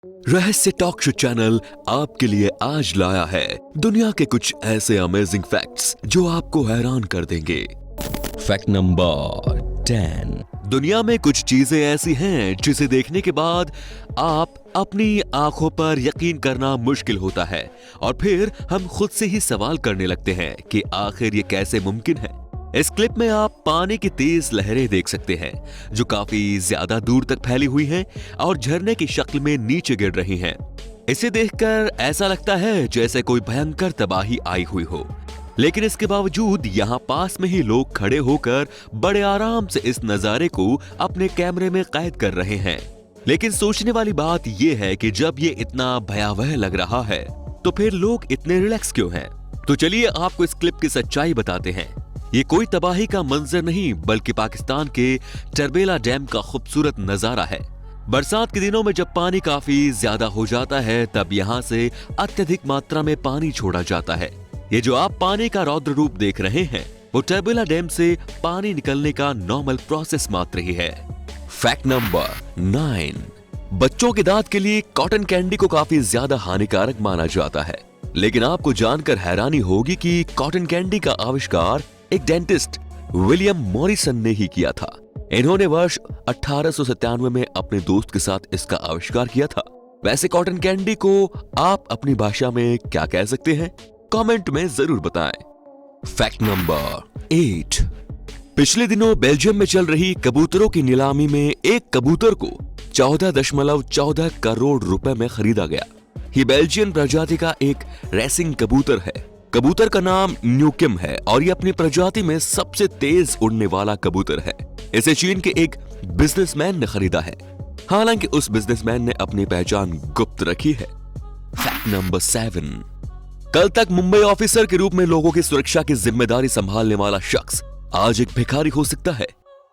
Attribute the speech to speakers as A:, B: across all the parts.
A: रहस्य talk show channel आपके लिए आज लाया है दुनिया के कुछ ऐसे अमेजिंग फैक्ट्स जो आपको हैरान कर देंगे। Fact number 10। दुनिया में कुछ चीजें ऐसी हैं जिसे देखने के बाद आप अपनी आंखों पर यकीन करना मुश्किल होता है और फिर हम खुद से ही सवाल करने लगते हैं कि आखिर ये कैसे मुमकिन है। इस क्लिप में आप पानी की तेज लहरें देख सकते हैं जो काफी ज्यादा दूर तक फैली हुई हैं और झरने की शक्ल में नीचे गिर रही हैं। इसे देखकर ऐसा लगता है जैसे कोई भयंकर तबाही आई हुई हो, लेकिन इसके बावजूद यहाँ पास में ही लोग खड़े होकर बड़े आराम से इस नजारे को अपने कैमरे में कैद कर रहे हैं। लेकिन सोचने वाली बात यह है कि जब ये इतना भयावह लग रहा है तो फिर लोग इतने रिलैक्स क्यों हैं? तो चलिए आपको इस क्लिप की सच्चाई बताते हैं। ये कोई तबाही का मंजर नहीं बल्कि पाकिस्तान के टरबेला डैम का खूबसूरत नजारा है। बरसात के दिनों में जब पानी काफी ज्यादा हो जाता है तब यहाँ से अत्यधिक मात्रा में पानी छोड़ा जाता है। ये जो आप पानी का रौद्र रूप देख रहे हैं वो टरबेला डैम से पानी निकलने का नॉर्मल प्रोसेस मात्र ही है। Fact number 9। बच्चों के दांत के लिए कॉटन कैंडी को काफी ज्यादा हानिकारक माना जाता है, लेकिन आपको जानकर हैरानी होगी कि कॉटन कैंडी का आविष्कार एक डेंटिस्ट विलियम मॉरिसन ने ही किया था। इन्होंने वर्ष 1897 में अपने दोस्त के साथ इसका आविष्कार किया था। वैसे कॉटन कैंडी को आप अपनी भाषा में क्या कह सकते हैं? कमेंट में जरूर बताएं। Fact number 8। पिछले दिनों बेल्जियम में चल रही कबूतरों की नीलामी में एक कबूतर को 14.14 करोड़ रुपए में खरीदा गया। ये बेल्जियन प्रजाति का एक रेसिंग कबूतर है। कबूतर का नाम न्यूकिम है और ये अपनी प्रजाति में सबसे तेज उड़ने वाला कबूतर है। इसे चीन के एक बिजनेसमैन ने खरीदा है, हालांकि उस बिजनेसमैन ने अपनी पहचान गुप्त रखी है। Fact number 7। कल तक मुंबई ऑफिसर के रूप में लोगों की सुरक्षा की जिम्मेदारी संभालने वाला शख्स आज एक भिखारी हो सकता है।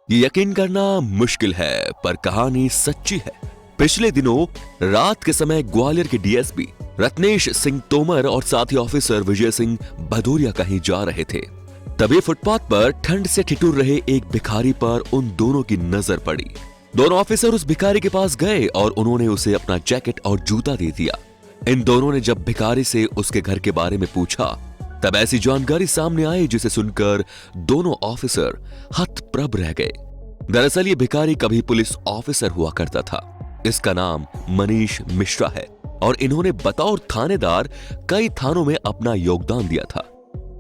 A: ये यकीन करना मुश्किल है पर कहानी सच्ची है। पिछले दिनों रात के समय ग्वालियर के डीएसपी रत्नेश सिंह तोमर और साथी ऑफिसर विजय सिंह भदौरिया कहीं जा रहे थे। तभी फुटपाथ पर ठंड से ठिठुर रहे एक भिखारी पर उन दोनों की नजर पड़ी। दोनों ऑफिसर उस भिखारी के पास गए और उन्होंने उसे अपना जैकेट और जूता दे दिया। इन दोनों ने जब भिखारी से उसके घर के बारे में पूछा तब ऐसी जानकारी सामने आई जिसे सुनकर दोनों ऑफिसर हतप्रभ रह गए। दरअसल ये भिखारी कभी पुलिस ऑफिसर हुआ करता था। इसका नाम मनीष मिश्रा है और इन्होंने बतौर थानेदार कई थानों में अपना योगदान दिया था।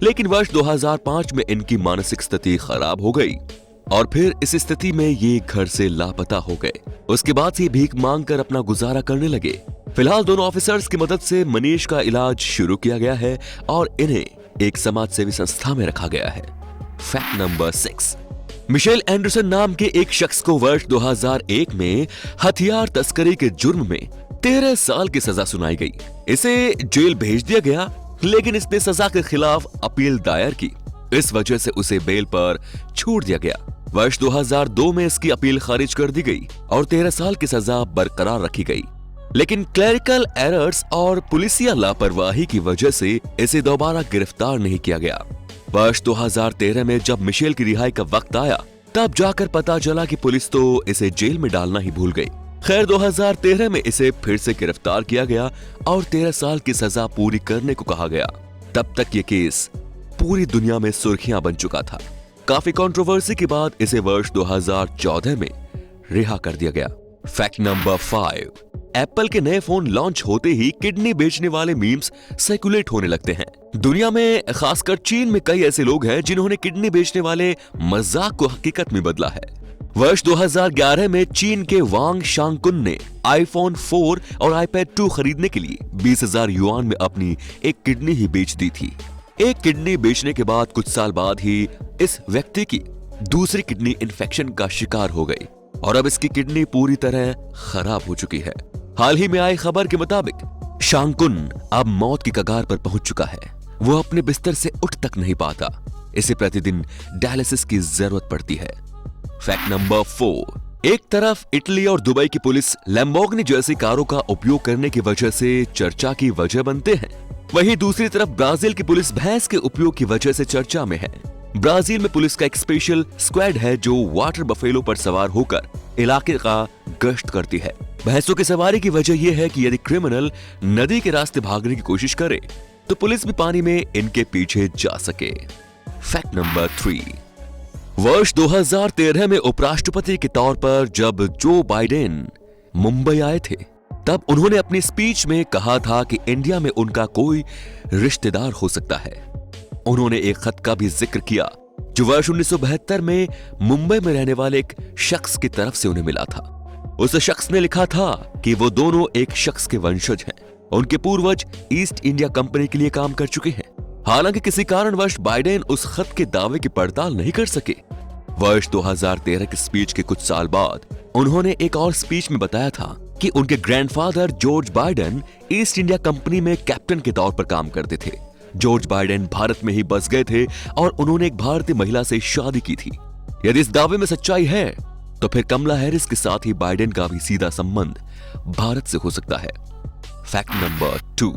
A: लेकिन वर्ष 2005 में इनकी मानसिक स्थिति खराब हो गई और फिर इस स्थिति में ये घर से लापता हो गए। उसके बाद से भीख मांगकर अपना गुजारा करने लगे। फिलहाल दोनों ऑफिसर्स की मदद से मनीष का इलाज शुरू किया गया है और इन्हें एक समाज सेवी संस्था में रखा गया है। Fact number 6। मिशेल एंडरसन नाम के एक शख्स को वर्ष 2001 में हथियार तस्करी के जुर्म में 13 साल की सजा सुनाई गई। इसे जेल भेज दिया गया, लेकिन इसने सजा के खिलाफ अपील दायर की। इस वजह से उसे बेल पर छोड़ दिया गया। वर्ष 2002 में इसकी अपील खारिज कर दी गई और 13 साल की सजा बरकरार रखी गई। लेकिन क्लरिकल एरर्स और पुलिसिया लापरवाही की वजह से इसे दोबारा गिरफ्तार नहीं किया गया। वर्ष 2013 में जब मिशेल की रिहाई का वक्त आया तब जाकर पता चला कि पुलिस तो इसे जेल में डालना ही भूल गई। खैर 2013 में इसे फिर से गिरफ्तार किया गया और 13 साल की सजा पूरी करने को कहा गया। तब तक ये केस पूरी दुनिया में सुर्खियां बन चुका था। काफी कंट्रोवर्सी के बाद इसे वर्ष 2014 में रिहा कर दिया गया। Fact number 5। एप्पल के नए फोन लॉन्च होते ही किडनी बेचने वाले मीम्स सर्कुलेट होने लगते हैं। दुनिया में खासकर चीन में कई ऐसे लोग हैं जिन्होंने किडनी बेचने वाले मजाक को हकीकत में बदला है। वर्ष 2011 में चीन के वांग शांगकुन ने आईफोन 4 और आईपैड 2 खरीदने के लिए 20,000 युआन में अपनी एक किडनी ही बेच दी थी। एक किडनी बेचने के बाद कुछ साल बाद ही इस व्यक्ति की दूसरी किडनी इन्फेक्शन का शिकार हो गई और अब इसकी किडनी पूरी तरह खराब हो चुकी है। हाल ही में आई खबर के मुताबिक शांगकुन अब मौत की कगार पर पहुंच चुका है। वो अपने बिस्तर से उठ तक नहीं पाता। इसे प्रतिदिन डायलिसिस की जरूरत पड़ती है। Fact number 4। एक तरफ इटली और दुबई की पुलिस लैम्बोर्गिनी जैसी कारों का उपयोग करने की वजह से चर्चा की वजह बनते हैं, वहीं दूसरी तरफ ब्राजील की पुलिस भैंस के उपयोग की वजह से चर्चा में है। ब्राजील में पुलिस का एक स्पेशल स्क्वाड है जो वाटर बफेलो पर सवार होकर इलाके का गश्त करती है। बहसों की सवारी की वजह यह है कि यदि क्रिमिनल नदी के रास्ते भागने की कोशिश करे तो पुलिस भी पानी में इनके पीछे जा सके। फैक्ट नंबर 3, वर्ष 2013 में उपराष्ट्रपति के तौर पर जब जो बाइडेन मुंबई आए थे तब उन्होंने अपनी स्पीच में कहा था कि इंडिया में उनका कोई रिश्तेदार हो सकता है। उन्होंने एक खत का भी जिक्र किया जो वर्ष 1972 में मुंबई में रहने वाले एक शख्स की तरफ से उन्हें मिला था। उस शख्स ने लिखा था कि वो दोनों एक शख्स के वंशज हैं। उनके पूर्वज ईस्ट इंडिया कंपनी के लिए काम कर चुके हैं। हालांकि किसी कारणवश बाइडेन उस खत के दावे की पड़ताल नहीं कर सके। वर्ष 2013 की स्पीच के कुछ साल बाद उन्होंने एक और स्पीच में बताया था कि उनके grandfather George Biden east India company में कैप्टन के तौर पर काम करते थे। जॉर्ज बाइडेन भारत में ही बस गए थे और उन्होंने एक भारतीय महिला से शादी की थी। यदि इस दावे में सच्चाई है तो फिर कमला हैरिस के साथ ही बाइडेन का भी सीधा संबंध भारत से हो सकता है। फैक्ट नंबर 2,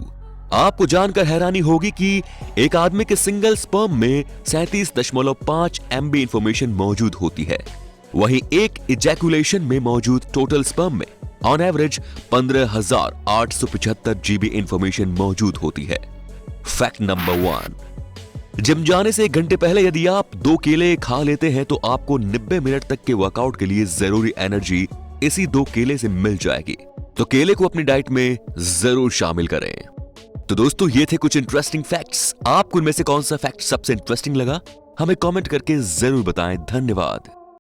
A: आपको जानकर हैरानी होगी कि एक आदमी के सिंगल स्पर्म में 37.5 MB इंफॉर्मेशन मौजूद होती है। वहीं एक इजैकुलेशन में मौजूद टोटल स्पर्म में ऑन एवरेज 15,875 GB इंफॉर्मेशन मौजूद होती है। फैक्ट नंबर 1, जिम जाने से 1 घंटे पहले यदि आप 2 केले खा लेते हैं तो आपको 90 मिनट तक के वर्कआउट के लिए जरूरी एनर्जी इसी 2 केले से मिल जाएगी। तो केले को अपनी डाइट में जरूर शामिल करें। तो दोस्तों ये थे कुछ इंटरेस्टिंग फैक्ट्स। आपको इनमें से कौन सा फैक्ट सबसे इंटरेस्टिंग लगा हमें कमेंट करके जरूर बताएं। धन्यवाद।